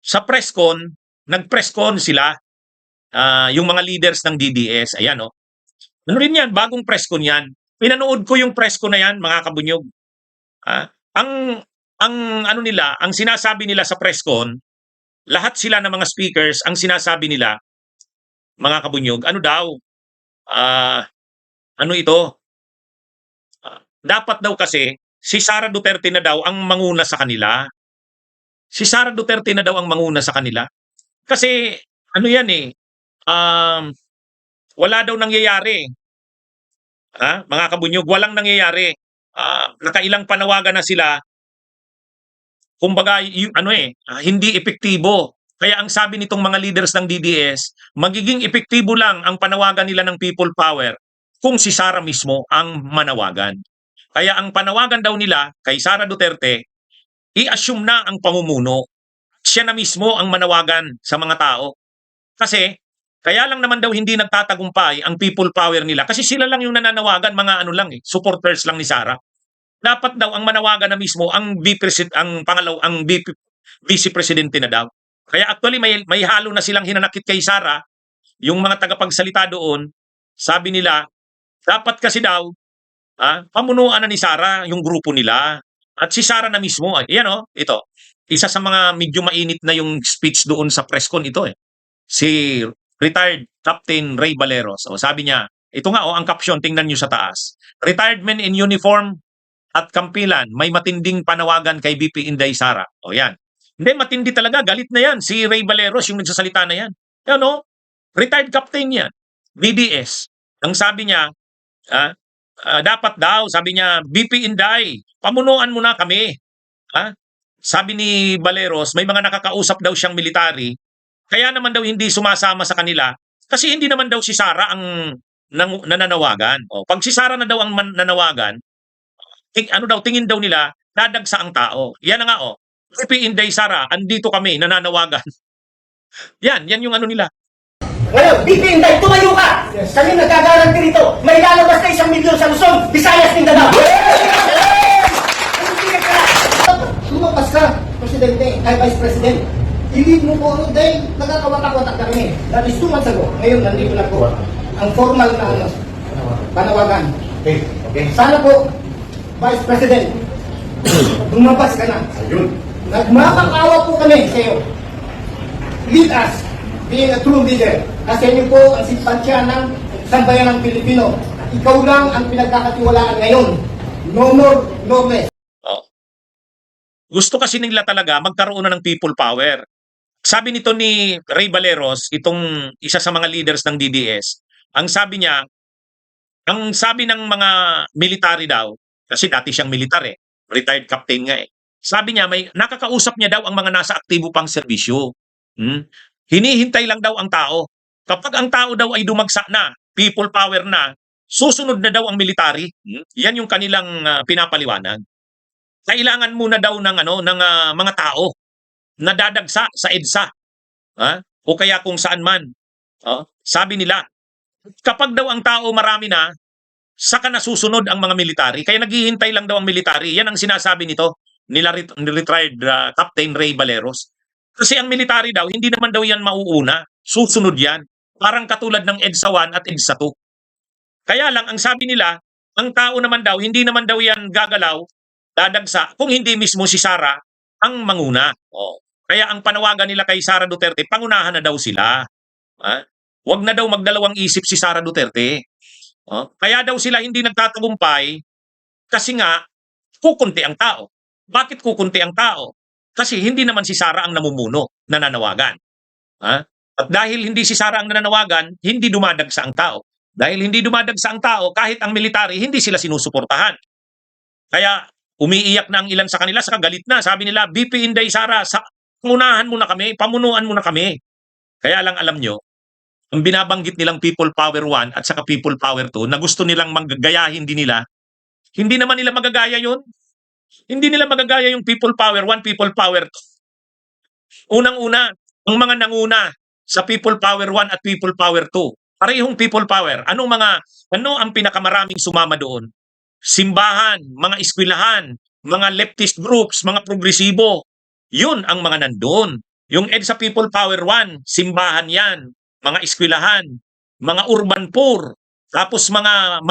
Sa presscon, nag-presscon sila, yung mga leaders ng DDS. Ayan, oh. Ano rin yan, bagong presscon yan. Pinanood ko yung presscon na yan, mga kabunyog. Ah, ang ang ano nila, ang sinasabi nila sa presscon, lahat sila ng mga speakers, ang sinasabi nila, mga kabunyog, ano daw, ah, ano ito, dapat daw kasi si Sara Duterte na daw ang manguna sa kanila. Si Sara Duterte na daw ang manguna sa kanila. Kasi ano yan eh, um, wala daw nangyayari. Mga kabunyog, walang nangyayari. Nakailang panawagan na sila, kumbaga hindi epektibo. Kaya ang sabi nitong mga leaders ng DDS, magiging epektibo lang ang panawagan nila ng people power kung si Sara mismo ang manawagan. Kaya ang panawagan daw nila kay Sara Duterte, i-assume na ang pamumuno. Siya na mismo ang manawagan sa mga tao. Kasi kaya lang naman daw hindi nagtatagumpay ang people power nila kasi sila lang yung nananawagan, mga ano lang supporters lang ni Sara. Dapat daw ang manawagan na mismo ang vice presidente na daw. Kaya actually may halo na silang hinanakit kay Sara, yung mga tagapagsalita doon, sabi nila dapat kasi daw pamunuan na ni Sara yung grupo nila. At si Sara na mismo, yan ito. Isa sa mga medyo mainit na yung speech doon sa presscon ito eh. Si retired Captain Ray Valeros. Sabi niya, ito nga ang caption, tingnan niyo sa taas. Retired men in uniform at kampilan, may matinding panawagan kay BP Inday Sara. Yan. Hindi, matindi talaga. Galit na yan. Si Ray Valeros, yung nagsasalita na yan. Yan retired captain yan. BDS. Ang sabi niya, dapat daw, sabi niya, BP Inday, pamunuan mo na kami. Sabi ni Valeros, may mga nakakausap daw siyang military, kaya naman daw hindi sumasama sa kanila, kasi hindi naman daw si Sara ang nananawagan. Pag si Sara na daw ang nanawagan, tingin daw nila, dadagsa ang tao. Yan na nga BP Inday Sara, andito kami, nananawagan. yan yung ano nila. Ngayon, BP Inday, tumayo ka! Yes. Kami nagkagaranti rito. May lalabas na 1 milyon sa Luzon, Visayas, Mindanao. Lumabas ka, Presidente, ay Vice President. I-lead mo po dahil nagkakawatak-watak kami. That is 2 months ago. Ngayon, nandito na po ang formal na panawagan. Okay. Sana po, Vice President, lumabas ka na. Ayun. Nagmamakawa po kami sa iyo. Lead us, being a true leader. Kasi niyo po ang simpansya ng sambayan ng Pilipino. Ikaw lang ang pinagkakatiwalaan ngayon. No more, no less. Gusto kasi nila talaga magkaroon na ng people power. Sabi nito ni Ray Valeros, itong isa sa mga leaders ng DDS, ang sabi niya, ang sabi ng mga military daw, kasi dati siyang militar retired captain nga sabi niya, may nakakausap niya daw ang mga nasa aktibo pang serbisyo. Hinihintay lang daw ang tao. Kapag ang tao daw ay dumagsa na, people power na, susunod na daw ang military. Yan yung kanilang pinapaliwanag. Kailangan muna daw ng mga tao na dadagsa sa EDSA. O kaya kung saan man. Sabi nila, kapag daw ang tao marami na, saka nasusunod ang mga military. Kaya naghihintay lang daw ang military. Yan ang sinasabi nito nila retired Captain Ray Valeros. Kasi ang military daw, hindi naman daw yan mauuna. Susunod yan. Parang katulad ng EDSA 1 at EDSA 2. Kaya lang, ang sabi nila, ang tao naman daw, hindi naman daw yan gagalaw, dadagsa, kung hindi mismo si Sara ang manguna. Kaya ang panawagan nila kay Sara Duterte, pangunahan na daw sila. Huwag na daw magdalawang isip si Sara Duterte. Kaya daw sila hindi nagtatagumpay kasi nga, kukunti ang tao. Bakit kukunti ang tao? Kasi hindi naman si Sara ang namumuno, nananawagan. At dahil hindi si Sara ang nananawagan, hindi dumadagsa ang tao. Dahil hindi dumadagsa ang tao, kahit ang military, hindi sila sinusuportahan. Kaya umiiyak na ang ilan sa kanila, sa galit na. Sabi nila, BP Inday Sara, pangunahan mo na kami, pamunuan mo na kami. Kaya lang alam nyo, ang binabanggit nilang People Power 1 at saka People Power 2 na gusto nilang magayahin din nila, hindi naman nila magagaya yun. Hindi nila magagaya yung People Power 1, People Power 2. Unang-una, ang mga nanguna sa People Power 1 at People Power 2, parehong People Power. Ano ang pinakamaraming sumama doon? Simbahan, mga eskwelahan, mga leftist groups, mga progresibo. Yun ang mga nandoon. Yung EDSA People Power 1, simbahan yan, mga eskwelahan, mga urban poor, tapos mga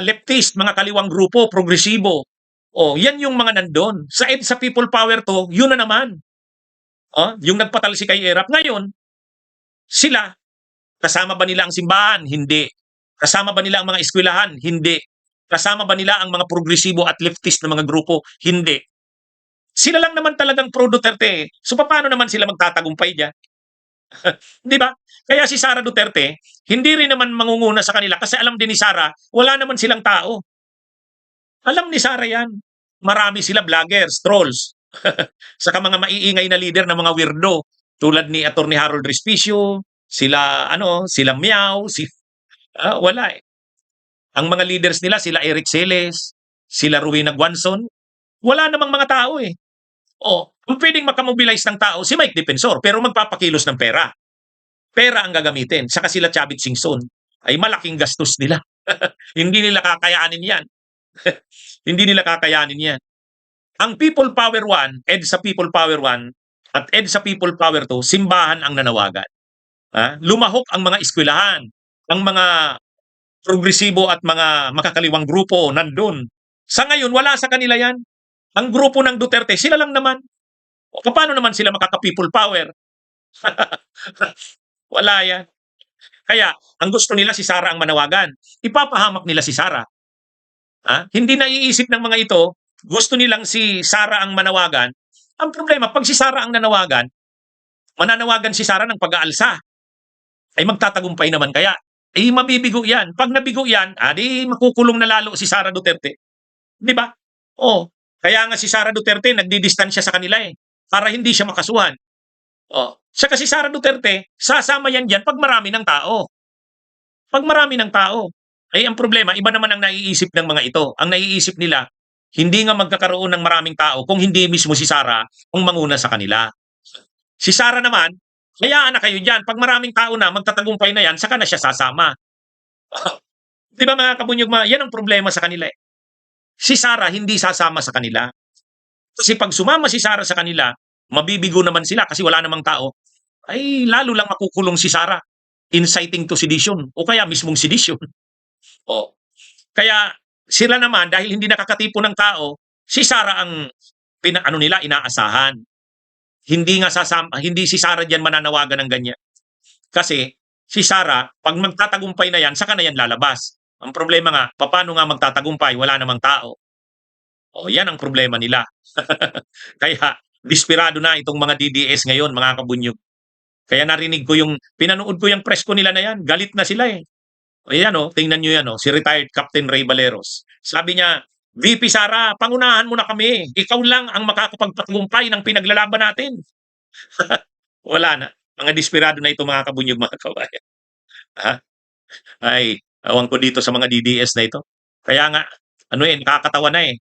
leftist, mga kaliwang grupo, progresibo. Oh, yan yung mga nandun. Sa EDSA People Power to, yun na naman. Oh, yung nagpatalsi kay Erap. Ngayon, sila, kasama ba nila ang simbahan? Hindi. Kasama ba nila ang mga eskwelahan? Hindi. Kasama ba nila ang mga progresibo at leftist na mga grupo? Hindi. Sila lang naman talagang pro Duterte. So paano naman sila magtatagumpay diyan? 'Di ba? Kaya si Sara Duterte, hindi rin naman mangunguna sa kanila kasi alam din ni Sara, wala naman silang tao. Alam ni Sara 'yan. Marami sila vloggers, trolls. Saka mga maiingay na leader na mga weirdo tulad ni Attorney Harold Respicio, sila Miao, wala eh. Ang mga leaders nila sila Eric Celes, sila Rowena Guanzon, wala namang mga tao eh. Oh, kung pwedeng makamobilize ng tao si Mike Defensor pero magpapakilos ng pera. Pera ang gagamitin. Saka sila Chavit Singson ay malaking gastos nila. Hindi nila kakayanin yan. Hindi nila kakayanin yan. Ang People Power 1, EDSA People Power 1 at EDSA People Power 2, simbahan ang nanawagan. Lumahok ang mga eskwelahan, ang mga progresibo at mga makakaliwang grupo nandun. Sa ngayon, wala sa kanila yan. Ang grupo ng Duterte, sila lang naman. O paano naman sila makaka-people power? Wala yan. Kaya, ang gusto nila si Sara ang manawagan. Ipapahamak nila si Sara. Hindi naiisip ng mga ito, gusto nilang si Sara ang manawagan. Ang problema, pag si Sara ang nanawagan, mananawagan si Sara ng pag-aalsa. Ay magtatagumpay naman kaya. Mabibigo yan. Pag nabigo yan, di makukulong na lalo si Sara Duterte. Di ba? Oh, kaya nga si Sara Duterte nagdidistansya sa kanila eh. Para hindi siya makasuhan. Oh, siya kasi Sara Duterte, sasama yan dyan pag marami ng tao. Pag marami ng tao. Ay ang problema, iba naman ang naiisip ng mga ito. Ang naiisip nila, hindi nga magkakaroon ng maraming tao kung hindi mismo si Sara ang manguna sa kanila. Si Sara naman, hayaan na kayo dyan. Pag maraming tao na, magtatagumpay na yan, saka na siya sasama. Di ba mga kabunyog, yan ang problema sa kanila eh. Si Sara hindi sasama sa kanila. Kasi pag sumama si Sara sa kanila, mabibigo naman sila kasi wala namang tao, ay lalo lang makukulong si Sara. Inciting to sedition o kaya mismong sedition. O, kaya sila naman dahil hindi nakakatipo ng tao, si Sara ang inaasahan. Hindi si Sara diyan mananawagan ng ganyan. Kasi si Sara, pag magtatagumpay na yan, saka na yan lalabas. Ang problema nga, paano nga magtatagumpay? Wala namang tao. O, yan ang problema nila. Kaya, desperado na itong mga DDS ngayon, mga kabunyog. Kaya narinig ko pinanood ko yung press ko nila na yan. Galit na sila eh. Ayan tingnan nyo yan si retired Captain Ray Valeros. Sabi niya, VP Sara, pangunahan mo na kami. Ikaw lang ang makakapagpatagumpay ng pinaglalaban natin. Wala na. Mga desperado na ito mga kabunyog, mga kabayan. Ay, awan ko dito sa mga DDS na ito. Kaya nga, nakakatawa na eh.